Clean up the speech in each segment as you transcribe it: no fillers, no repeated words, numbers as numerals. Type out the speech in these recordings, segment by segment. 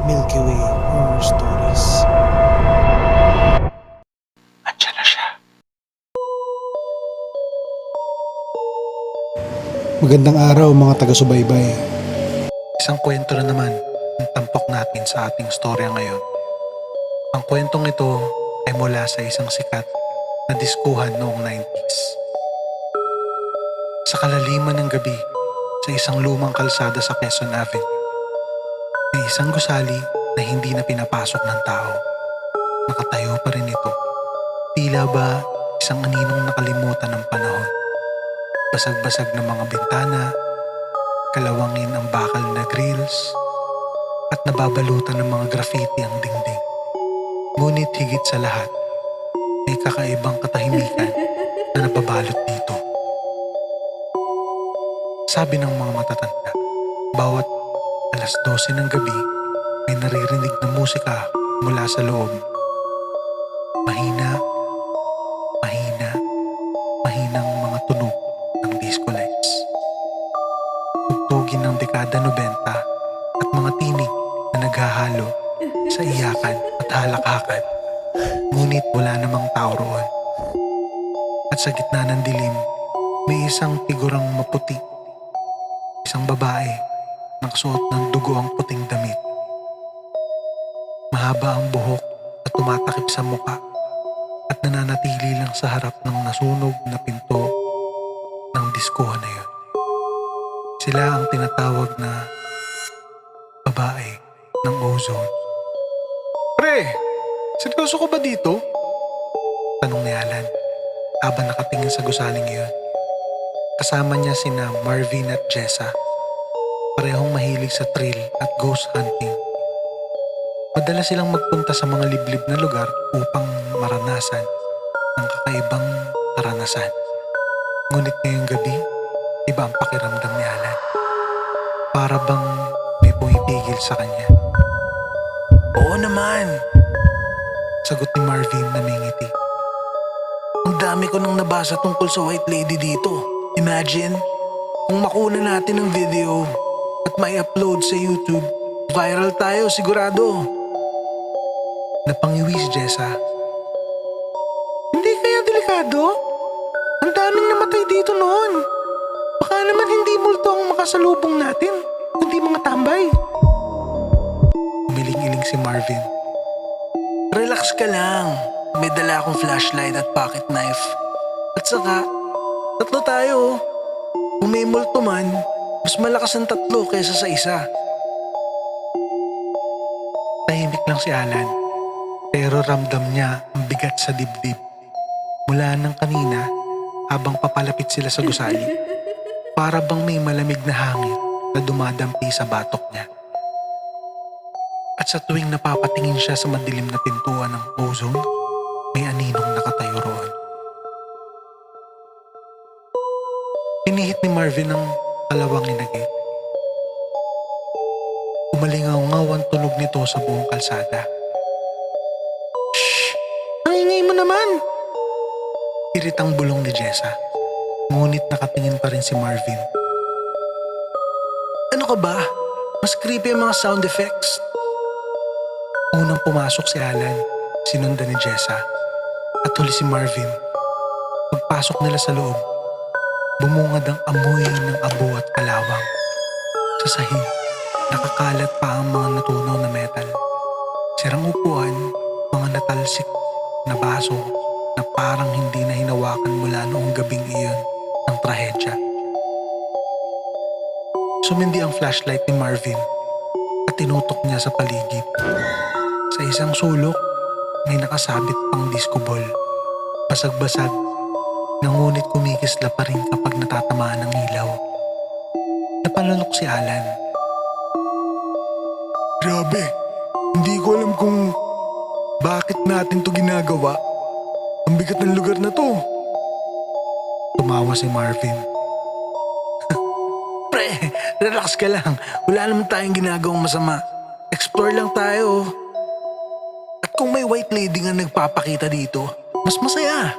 Milky Way Horror Stories. Andiyan na siya. Magandang araw mga taga-subaybay. Isang kwento na naman ang tampok natin sa ating storya ngayon. Ang kwentong ito ay mula sa isang sikat na diskuhan noong 90s. Sa kalaliman ng gabi, sa isang lumang kalsada sa Quezon Avenue, may isang gusali na hindi na pinapasok ng tao. Nakatayo pa rin ito. Tila ba isang aninong nakalimutan ng panahon. Basag-basag ng mga bintana, kalawangin ang bakal na grills, at nababalutan ng mga graffiti ang dingding. Ngunit higit sa lahat, may kakaibang katahimikan na nababalot dito. Sabi ng mga matatanda, bawat alas 12 ng gabi, may naririnig na musika mula sa loob. Mahina, mahina, mahinang mga tunog ng disco lights. Tugtugin ng dekada 90 at mga tinig na naghahalo sa iyakan at halakhakan. Ngunit wala namang tao roon. At sa gitna ng dilim, may isang figurang maputi. Isang babae, nakasuot ng dugo ang puting damit. Mahaba ang buhok at tumatakip sa muka at nananatili lang sa harap ng nasunog na pinto ng diskuhan na yun. Sila ang tinatawag na babae ng ozone. Pre, seryoso ka ba dito? Tanong ni Alan habang nakatingin sa gusaling iyon. Kasama niya sina Marvin at Jessa. Parehong mahilig sa thrill at ghost hunting. Madalas silang magpunta sa mga liblib na lugar upang maranasan ng kakaibang karanasan. Ngunit ngayong gabi, iba ang pakiramdam ni Alan. Para bang may pumipigil sa kanya. Oo naman, sagot ni Marvin na may ngiti. Ang dami ko nang nabasa tungkol sa white lady dito. Imagine, kung makuna natin ng video at may upload sa YouTube, viral tayo sigurado. Napangiwi si Jessa. Hindi kaya delikado? Ang daming namatay dito noon. Baka naman hindi multo ang makasalubong natin, kundi mga tambay. Umiling-iling si Marvin. Relax ka lang. May dala akong flashlight at pocket knife. At saka, tatlo tayo. Kung may multo man, mas malakas ang tatlo kaysa sa isa. Tahimik lang si Alan, pero ramdam niya ang bigat sa dibdib. Mula nang kanina, habang papalapit sila sa gusali, para bang may malamig na hangin na dumadampi sa batok niya. At sa tuwing napapatingin siya sa madilim na pintuan ng ozone, may aninong nakatayo roon. Pinihit ni Marvin ang kalawangin na gate. Umalingaw-ngaw ang tunog nito sa buong kalsada. Shh! Ang ingay mo naman! Iritang bulong ni Jessa. Ngunit nakatingin pa rin si Marvin. Ano ka ba? Mas creepy ang mga sound effects. Unang pumasok si Alan, sinundan ni Jessa, at huli si Marvin. Pagpasok nila sa loob, bumungad ang amoy ng abo at kalawang. Sa sahig, nakakalat pa ang mga natunaw na metal. Sirang upuan, mga natalsik na baso na parang hindi na hinawakan mula noong gabing iyon ng trahedya. Sumindi ang flashlight ni Marvin at tinutok niya sa paligid. Sa isang sulok, may nakasabit pang disco ball. Basag-basag, ngunit kumikisla pa rin kapag natatamaan ng ilaw. Napalunok si Alan. Grabe, hindi ko alam kung bakit natin to ginagawa. Ang bigat ng lugar na to. Tumawa si Marvin. Pre, relax ka lang. Wala naman tayong ginagawang masama. Explore lang tayo. At kung may white lady nga nagpapakita dito, mas masaya.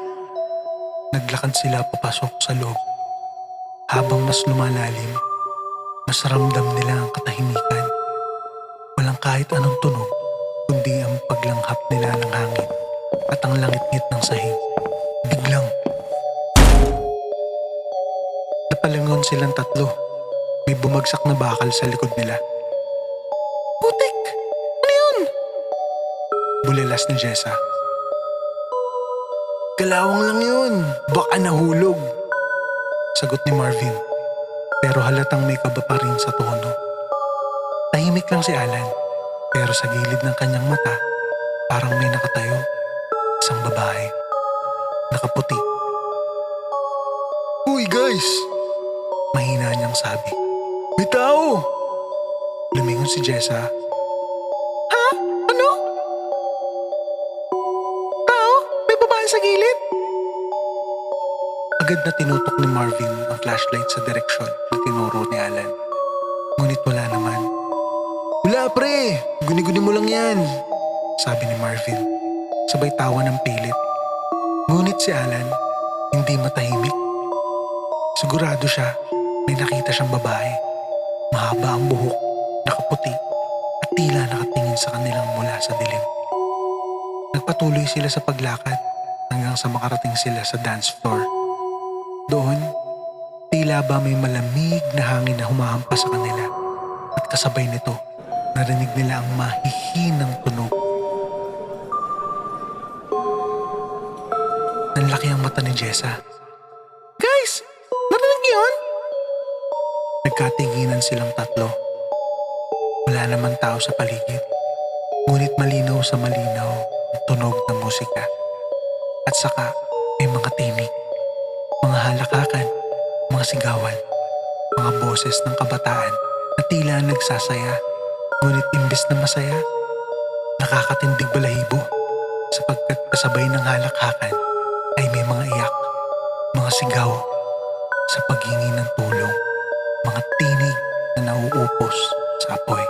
Naglakad sila papasok sa loob. Habang mas lumalalim, mas ramdam nila ang katahimikan. Walang kahit anong tunog, kundi ang paglanghap nila ng hangin at ang langit-ngit ng sahig. Biglang, napalingon silang tatlo. May bumagsak na bakal sa likod nila. Putik! Ano yun? Bulilas ni Jessa. Galawang lang yun. Baka nahulog. Sagot ni Marvin. Pero halatang may kaba pa rin sa tono. Tahimik lang si Alan. Pero sa gilid ng kanyang mata, parang may nakatayo. Isang babae. Nakaputi. Uy guys! Mahina niyang sabi. May tao! Lumingon si Jessa. Ha? Ano? Tao? May babae sa gilid? Agad na tinutok ni Marvin ang flashlight sa direksyon na tinuro ni Alan. Ngunit wala naman. Wala pre! Guni-guni mo lang yan! Sabi ni Marvin. Sabay tawa ng pilit. Ngunit si Alan, hindi matahimik. Sigurado siya, may nakita siyang babae. Mahaba ang buhok, nakaputi, at tila nakatingin sa kanilang mula sa dilim. Nagpatuloy sila sa paglakad hanggang sa makarating sila sa dance floor. Doon, tila ba may malamig na hangin na humahampas sa kanila at kasabay nito, narinig nila ang mahihinang tunog. Nanlaki ang mata ni Jessa. Guys! Narinig yun? Nagkatinginan silang tatlo. Wala naman tao sa paligid. Ngunit malinaw sa malinaw ang tunog ng musika. At saka may mga tinig, mga halakakan, mga sigawan, mga boses ng kabataan na tila nagsasaya. Ngunit imbes na masaya, nakakatindig balahibo sapagkat kasabay ng halakhakan ay may mga iyak, mga sigaw sa paghingi ng tulong, mga tinig na nauupos sa apoy.